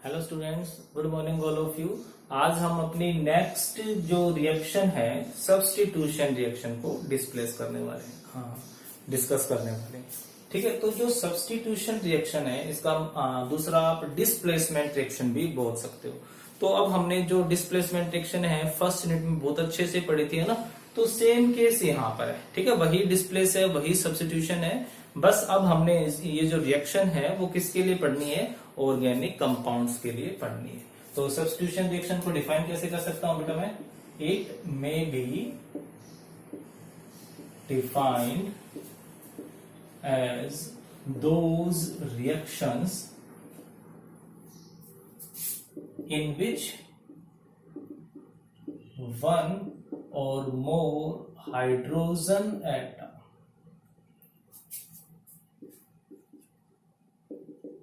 Hello students, good morning all of you. आज हम अपनी नेक्स्ट जो रिएक्शन है सब्स्टिट्यूशन रिएक्शन को डिस्प्लेस करने वाले हैं, डिस्कस करने वाले हैं। ठीक है, तो जो सब्स्टिट्यूशन रिएक्शन है इसका दूसरा आप डिस्प्लेसमेंट रिएक्शन भी बोल सकते हो। तो अब हमने जो डिस्प्लेसमेंट रिएक्शन है फर्स्ट यूनिट में बहुत अच्छे से पढ़ी थी, है ना। तो सेम केस यहाँ पर है, ठीक है, वही डिस्प्लेस है, वही सब्स्टिट्यूशन है। बस अब हमने ये जो रिएक्शन है वो किसके लिए पढ़नी है, ऑर्गेनिक कंपाउंड्स के लिए पढ़नी है। तो सब्स्टिट्यूशन रिएक्शन को डिफाइन कैसे कर सकता हूं बेटा मैं, it may be defined as those reactions in which one or more hydrogen atom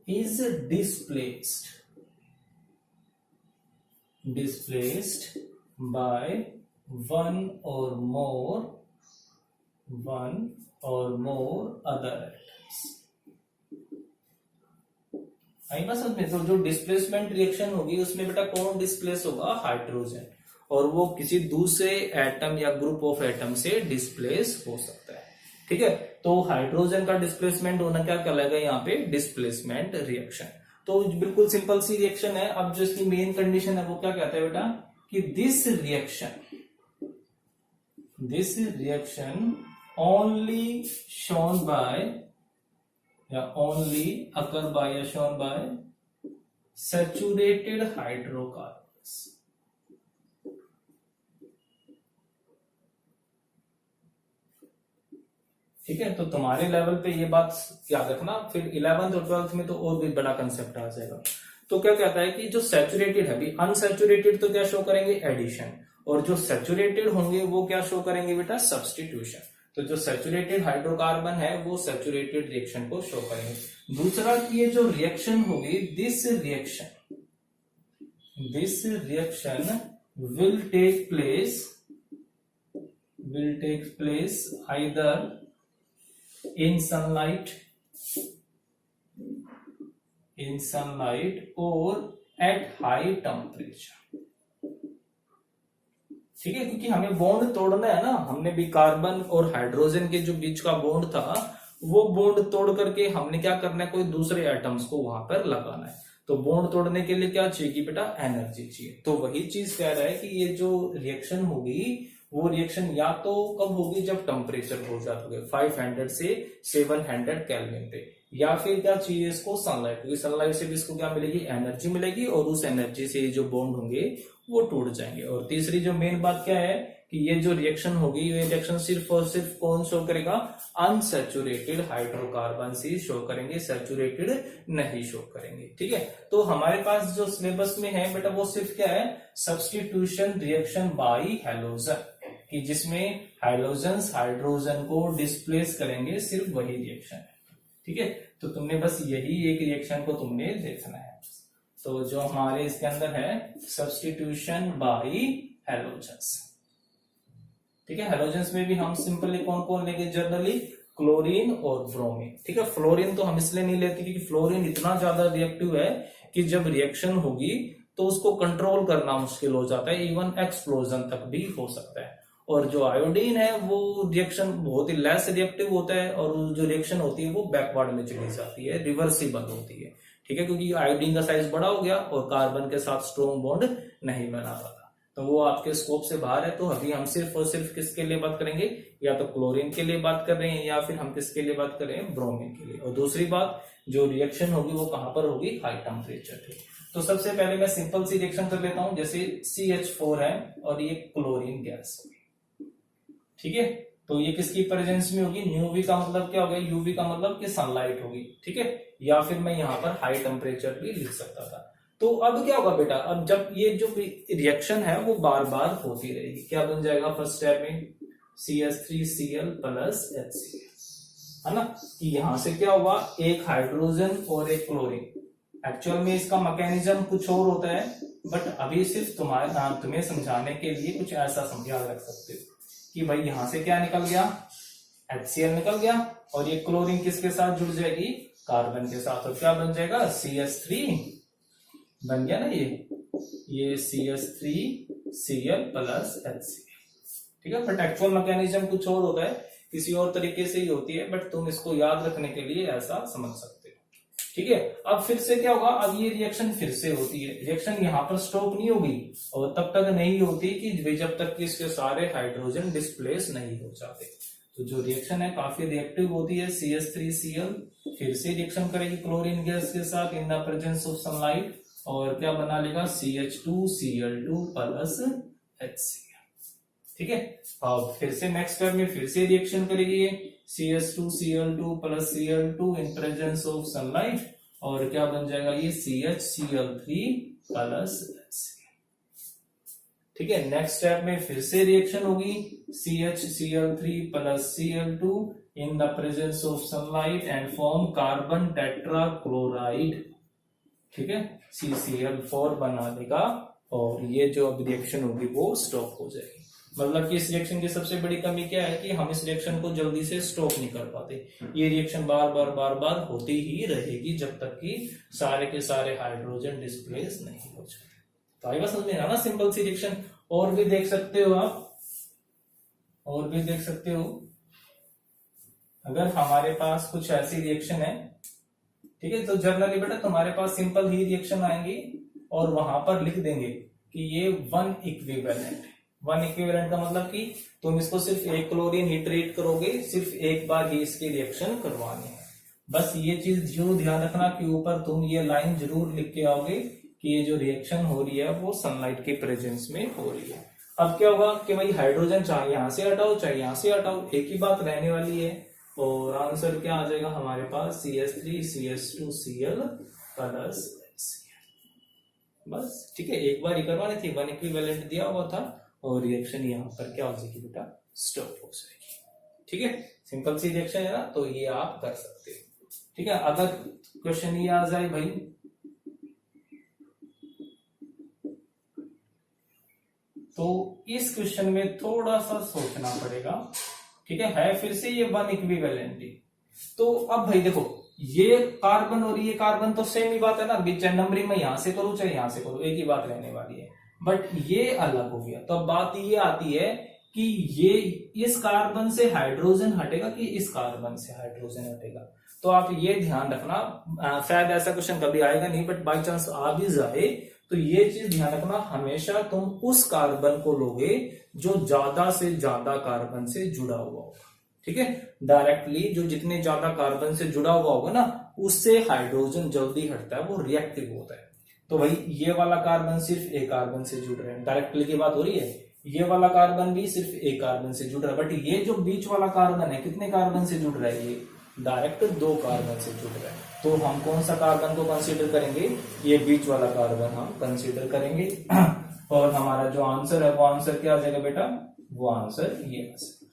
is displaced by one or more other atoms। आई बात समझ में। तो जो डिस्प्लेसमेंट रिएक्शन होगी उसमें बेटा कौन डिस्प्लेस होगा, हाइड्रोजन, और वो किसी दूसरे एटम या ग्रुप ऑफ एटम से डिस्प्लेस हो सकता है। ठीक है, तो हाइड्रोजन का डिस्प्लेसमेंट होना क्या कहलाएगा यहाँ पे, डिस्प्लेसमेंट रिएक्शन। तो बिल्कुल सिंपल सी रिएक्शन है। अब जो इसकी मेन कंडीशन है वो क्या कहता है बेटा, कि this reaction only shown by या only occur by या shown by saturated hydrocarbons। ठीक है, तो तुम्हारे लेवल पे ये बात याद रखना, फिर 11th और 12th में तो और भी बड़ा कंसेप्ट आ जाएगा। तो क्या कहता है कि जो सैचुरेटेड है, अभी अनसैचुरेटेड तो क्या शो करेंगे, एडिशन, और जो सैचुरेटेड होंगे वो क्या शो करेंगे बेटा, सब्स्टिट्यूशन। तो जो सैचुरेटेड हाइड्रोकार्बन है वो सैचुरेटेड रिएक्शन को शो करेंगे। दूसरा कि ये जो रिएक्शन होगी, this reaction will take place either in sunlight or at high temperature. ठीक है, क्योंकि हमें बॉन्ड तोड़ना है ना। हमने भी कार्बन और हाइड्रोजन के जो बीच का बॉन्ड था वो बॉन्ड तोड़ करके हमने क्या करना है, कोई दूसरे एटम्स को वहां पर लगाना है। तो बॉन्ड तोड़ने के लिए क्या चाहिए बेटा, एनर्जी चाहिए। तो वही चीज कह रहा है कि ये जो रिएक्शन होगी वो रिएक्शन या तो कब होगी, जब टेम्परेचर हो जाता 500 से 700 केल्विन पे, या फिर क्या चाहिए इसको, सनलाइट, क्योंकि सनलाइट से भी इसको क्या मिलेगी, एनर्जी मिलेगी, और उस एनर्जी से जो बॉन्ड होंगे वो टूट जाएंगे। और तीसरी जो मेन बात क्या है कि ये जो रिएक्शन होगी, ये रिएक्शन सिर्फ और सिर्फ कौन शो करेगा, अनसैचुरेटेड हाइड्रोकार्बन ही शो करेंगे, सैचुरेटेड नहीं शो करेंगे। ठीक है, तो हमारे पास जो सिलेबस में है बेटा वो सिर्फ क्या है, सब्स्टिट्यूशन रिएक्शन बाई हैलोजन, कि जिसमें हाइड्रोजन को डिस्प्लेस करेंगे, सिर्फ वही रिएक्शन है। ठीक है, तो तुमने बस यही एक रिएक्शन को तुमने देखना है। तो जो हमारे इसके अंदर है सब्स्टिट्यूशन बाई हैलोजेंस। ठीक है, हैलोजेंस में भी हम सिंपली कौन कौन लेंगे, जनरली क्लोरीन और ब्रोमीन। ठीक है, फ्लोरीन तो हम इसलिए नहीं लेते क्योंकि फ्लोरीन इतना ज्यादा रिएक्टिव है कि जब रिएक्शन होगी तो उसको कंट्रोल करना मुश्किल हो जाता है, इवन एक्सप्लोजन तक भी हो सकता है। और जो आयोडीन है वो रिएक्शन बहुत ही लेस रिएक्टिव होता है, और जो रिएक्शन होती है वो बैकवर्ड में चली जाती है, रिवर्सिबल होती है। ठीक है, क्योंकि आयोडीन का साइज बड़ा हो गया और कार्बन के साथ स्ट्रॉन्ग बॉन्ड नहीं बना पाता, तो वो आपके स्कोप से बाहर है। तो अभी हम सिर्फ और सिर्फ किसके लिए बात करेंगे, या तो क्लोरीन के लिए बात कर रहे हैं, या फिर हम किसके लिए बात कर रहे हैं, ब्रोमीन के लिए। और दूसरी बात, जो रिएक्शन होगी वो कहां पर होगी, हाई टेम्परेचर पे। तो सबसे पहले मैं सिंपल सी रिएक्शन कर लेता हूं, जैसे CH4 है और ये क्लोरीन गैस होगी। ठीक है, तो ये किसकी प्रेजेंस में होगी, यूवी का मतलब क्या होगा, यूवी का मतलब कि सनलाइट होगी। ठीक है, या फिर मैं यहाँ पर हाई टेम्परेचर भी लिख सकता था। तो अब क्या होगा बेटा, अब जब ये जो रिएक्शन है वो बार बार होती रहेगी, क्या बन जाएगा फर्स्ट स्टेप में, CH3Cl प्लस HCl, है ना। कि यहां से क्या हुआ, एक हाइड्रोजन और एक क्लोरीन। एक्चुअल में इसका मैकेनिज्म कुछ और होता है, बट अभी सिर्फ तुम्हें समझाने के लिए कुछ ऐसा याद रख सकते हो कि भाई यहां से क्या निकल गया, HCl निकल गया, और ये क्लोरीन किसके साथ जुड़ जाएगी, कार्बन के साथ, और क्या बन जाएगा CH3 बन गया ना ये CH3Cl प्लस HCl, ठीक है। बट एक्चुअल मैकेनिज्म कुछ और होता है, किसी और तरीके से ही होती है, बट तुम इसको याद रखने के लिए ऐसा समझ सकते हो, ठीक है। अब फिर से क्या होगा, अब ये रिएक्शन फिर से होती है, रिएक्शन यहाँ पर स्टॉप नहीं होगी और तब तक नहीं होती कि जब तक कि इसके सारे हाइड्रोजन डिस्प्लेस नहीं हो जाते। तो जो रिएक्शन है काफी रिएक्टिव होती है। CH3Cl फिर से रिएक्शन करेगी क्लोरीन गैस के साथ in the presence of sunlight, और क्या बना लेगा CH2Cl2 प्लस HCl, ठीक है। अब फिर से नेक्स्ट स्टेप में फिर से रिएक्शन करेगी ये CH2Cl2 plus Cl2 in presence of sunlight, और क्या बन जाएगा ये CHCl3 प्लस HCl, ठीक है। नेक्स्ट स्टेप में फिर से रिएक्शन होगी CHCl3 plus Cl2 in the presence of sunlight and form carbon tetra chloride, ठीक है, CCl4 बना देगा, और ये जो अब रिएक्शन होगी वो स्टॉप हो जाएगी। मतलब कि इस रिएक्शन की सबसे बड़ी कमी क्या है कि हम इस रिएक्शन को जल्दी से स्टॉप नहीं कर पाते, ये रिएक्शन बार बार होती ही रहेगी जब तक कि सारे के सारे हाइड्रोजन डिस्प्लेस नहीं हो जाते। तो आई बात समझ में आना, सिंपल सी रिएक्शन। और भी देख सकते हो आप, और भी देख सकते हो, अगर हमारे पास कुछ ऐसी रिएक्शन है, ठीक है, तो जनरली बेटा तुम्हारे पास सिंपल ही रिएक्शन आएंगी और वहां पर लिख देंगे कि ये वन इक्विवेलेंट। वन इक्विवेलेंट का मतलब कि तुम इसको सिर्फ एक क्लोरीन ही ट्रीट करोगे, सिर्फ एक बार ही इसकी रिएक्शन करवानी है। बस ये चीज जरूर ध्यान रखना कि ऊपर तुम ये लाइन जरूर लिख के आओगे कि ये जो रिएक्शन हो रही है वो सनलाइट के प्रेजेंस में हो रही है। अब क्या होगा कि भाई हाइड्रोजन चाहे यहां से हटाओ चाहे यहां से हटाओ, एक ही बात रहने वाली है, और आंसर क्या आ जाएगा हमारे पास CH3CH2Cl प्लस HCl। बस ठीक है, एक बार ही करवानी थी, वन इक्विवेलेंट दिया हुआ था, और रिएक्शन यहाँ पर क्या हो जाएगी बेटा, स्टॉप हो जाएगी, ठीक है। सिंपल सी रिएक्शन है ना, तो ये आप कर सकते हो, ठीक है। अगर क्वेश्चन ये आ जाए भाई तो इस क्वेश्चन में थोड़ा सा सोचना पड़ेगा, ठीक है फिर से ये वन इक्विवेलेंटी। तो अब भाई देखो, ये कार्बन और ये कार्बन तो सेम ही बात है ना, चाहे नंबरिंग में यहां से करो चाहे यहां से करो, एक ही बात रहने वाली है, बट ये अलग हो गया। तो अब बात ये आती है कि ये इस कार्बन से हाइड्रोजन हटेगा कि इस कार्बन से हाइड्रोजन हटेगा। तो आप ये ध्यान रखना, शायद ऐसा क्वेश्चन कभी आएगा नहीं, बट बाई चांस आ भी जाए तो ये चीज ध्यान रखना, हमेशा तुम उस कार्बन को लोगे जो ज्यादा से ज्यादा कार्बन से जुड़ा हुआ होगा, ठीक है। डायरेक्टली जो जितने ज्यादा कार्बन से जुड़ा हुआ होगा ना, उससे हाइड्रोजन जल्दी हटता है, वो रिएक्टिव होता है। तो भाई ये वाला कार्बन सिर्फ एक कार्बन से जुड़ रहा है, डायरेक्टली की बात हो रही है, ये वाला कार्बन भी सिर्फ एक कार्बन से जुड़ रहा है, बट ये जो बीच वाला कार्बन है कितने कार्बन से जुड़ रहा है, ये डायरेक्ट दो कार्बन से जुड़ रहा है। तो हम कौन सा कार्बन को कंसीडर करेंगे, ये बीच वाला कार्बन हम कंसीडर करेंगे, और हमारा जो आंसर है वो आंसर क्या आ जाएगा बेटा, वो आंसर ये आ जाएगा,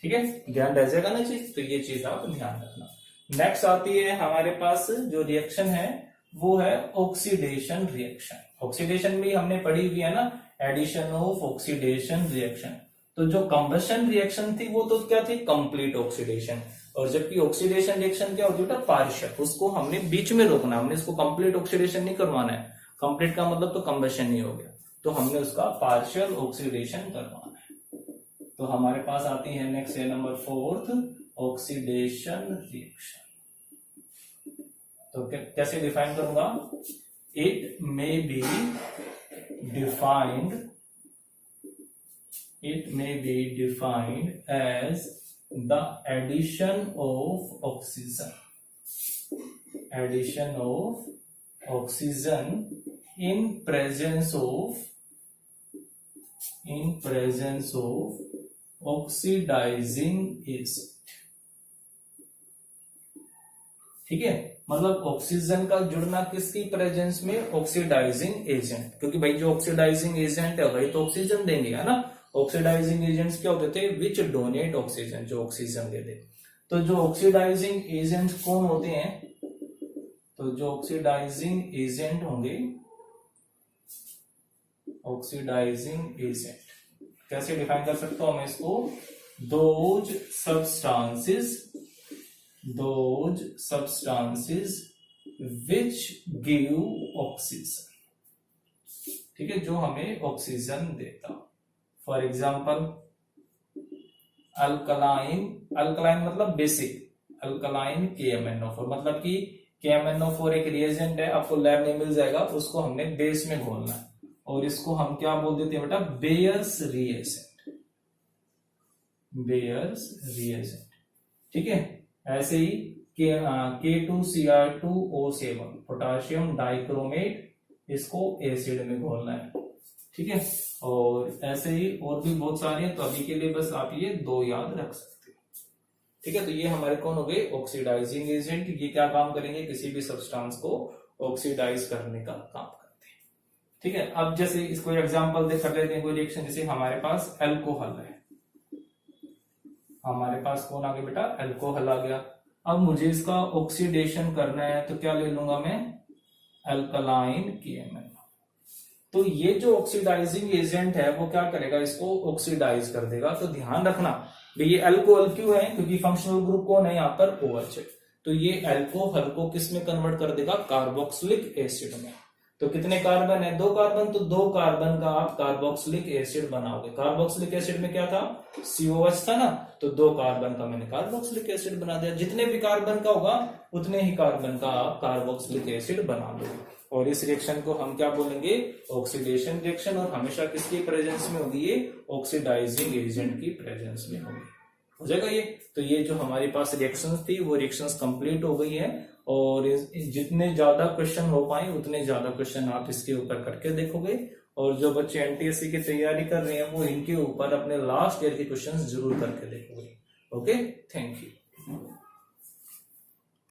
ठीक है। ध्यान रह जाएगा ना चीज, तो ये चीज आप ध्यान रखना। नेक्स्ट आती है हमारे पास जो रिएक्शन है वो है ऑक्सीडेशन रिएक्शन। ऑक्सीडेशन भी हमने पढ़ी हुई है ना, एडिशन ऑफ ऑक्सीडेशन रिएक्शन। तो जो कंबशन रिएक्शन थी वो तो क्या थी, कंप्लीट ऑक्सीडेशन, और जबकि ऑक्सीडेशन रिएक्शन क्या होती है, पार्शियल, उसको हमने बीच में रोकना, हमने इसको कंप्लीट ऑक्सीडेशन नहीं करवाना है। कंप्लीट का मतलब तो कंबशन ही हो गया, तो हमने उसका पार्शियल ऑक्सीडेशन करवाना है। तो हमारे पास आती है नेक्स्ट है नंबर 4 ऑक्सीडेशन रिएक्शन। तो कैसे डिफाइन करूंगा, it may be defined as the addition of oxygen in presence of oxidizing agent, ठीक है। मतलब ऑक्सीजन का जुड़ना किसकी प्रेजेंस में, ऑक्सीडाइजिंग एजेंट, क्योंकि भाई जो ऑक्सीडाइजिंग एजेंट है वही तो ऑक्सीजन देंगे, है ना। ऑक्सीडाइजिंग एजेंट्स क्या होते थे, विच डोनेट ऑक्सीजन, जो ऑक्सीजन देते। तो जो ऑक्सीडाइजिंग एजेंट कौन होते हैं, तो जो ऑक्सीडाइजिंग एजेंट होंगे, ऑक्सीडाइजिंग एजेंट कैसे डिफाइन कर सकता हूं मैं इसको, those substances which give oxygen, ठीक है, जो हमें ऑक्सीजन देता। फॉर एग्जाम्पल अल्कलाइन, अल्कलाइन मतलब बेसिक, अल्कलाइन KMnO4, मतलब कि KMnO4 एक रिएजेंट है, आपको लैब में मिल जाएगा, उसको हमने बेस में घोलना है और इसको हम क्या बोल देते हैं बेटा, बेयर्स रिएजेंट, बेयर्स रिएजेंट, ठीक है। ऐसे ही K2Cr2O7 पोटाशियम डाइक्रोमेट, इसको एसिड में घोलना है, ठीक है। और ऐसे ही और भी बहुत सारे हैं, तो अभी के लिए बस आप ये दो याद रख सकते हो, ठीक है। तो ये हमारे कौन हो गए, ऑक्सीडाइजिंग एजेंट। ये क्या काम करेंगे, किसी भी सब्सटेंस को ऑक्सीडाइज करने का काम करते हैं, ठीक है। अब जैसे इसको एग्जांपल दे कर लेते हैं, कोई रिएक्शन, जैसे हमारे पास अल्कोहल है, हमारे पास कौन आ गया बेटा, अल्कोहल आ गया। अब मुझे इसका ऑक्सीडेशन करना है, तो क्या ले लूंगा मैं, अल्कलाइन KMnO। तो ये जो ऑक्सीडाइजिंग एजेंट है वो क्या करेगा, इसको ऑक्सीडाइज कर देगा। तो ध्यान रखना भाई, ये अल्कोहल क्यों है, क्योंकि फंक्शनल ग्रुप कौन है यहाँ पर, OH है। तो ये अल्कोहल को किस में कन्वर्ट कर देगा, कार्बोक्सिलिक एसिड में। तो कितने कार्बन है, 2 कार्बन, तो 2 कार्बन का आप कार्बोक्सिलिक एसिड बनाओगे। कार्बोक्सिलिक एसिड में क्या था, COH था ना, तो 2 कार्बन का मैंने कार्बोक्सिलिक एसिड बना दिया। जितने भी कार्बन का होगा उतने ही कार्बन का आप कार्बोक्सिलिक एसिड बना दोगे। और इस रिएक्शन को हम क्या बोलेंगे, ऑक्सीडेशन रिएक्शन, और हमेशा किसकी प्रेजेंस में होगी, ये ऑक्सीडाइजिंग एजेंट की प्रेजेंस में होगी, हो जाएगा ये। तो ये जो हमारे पास रिएक्शंस थी वो रिएक्शंस कंप्लीट हो गई है, और जितने ज्यादा क्वेश्चन हो पाए उतने ज्यादा क्वेश्चन आप इसके ऊपर करके देखोगे। और जो बच्चे NTSC की तैयारी कर रहे हैं वो इनके ऊपर अपने लास्ट ईयर के क्वेश्चंस जरूर करके देखोगे। Okay, thank you.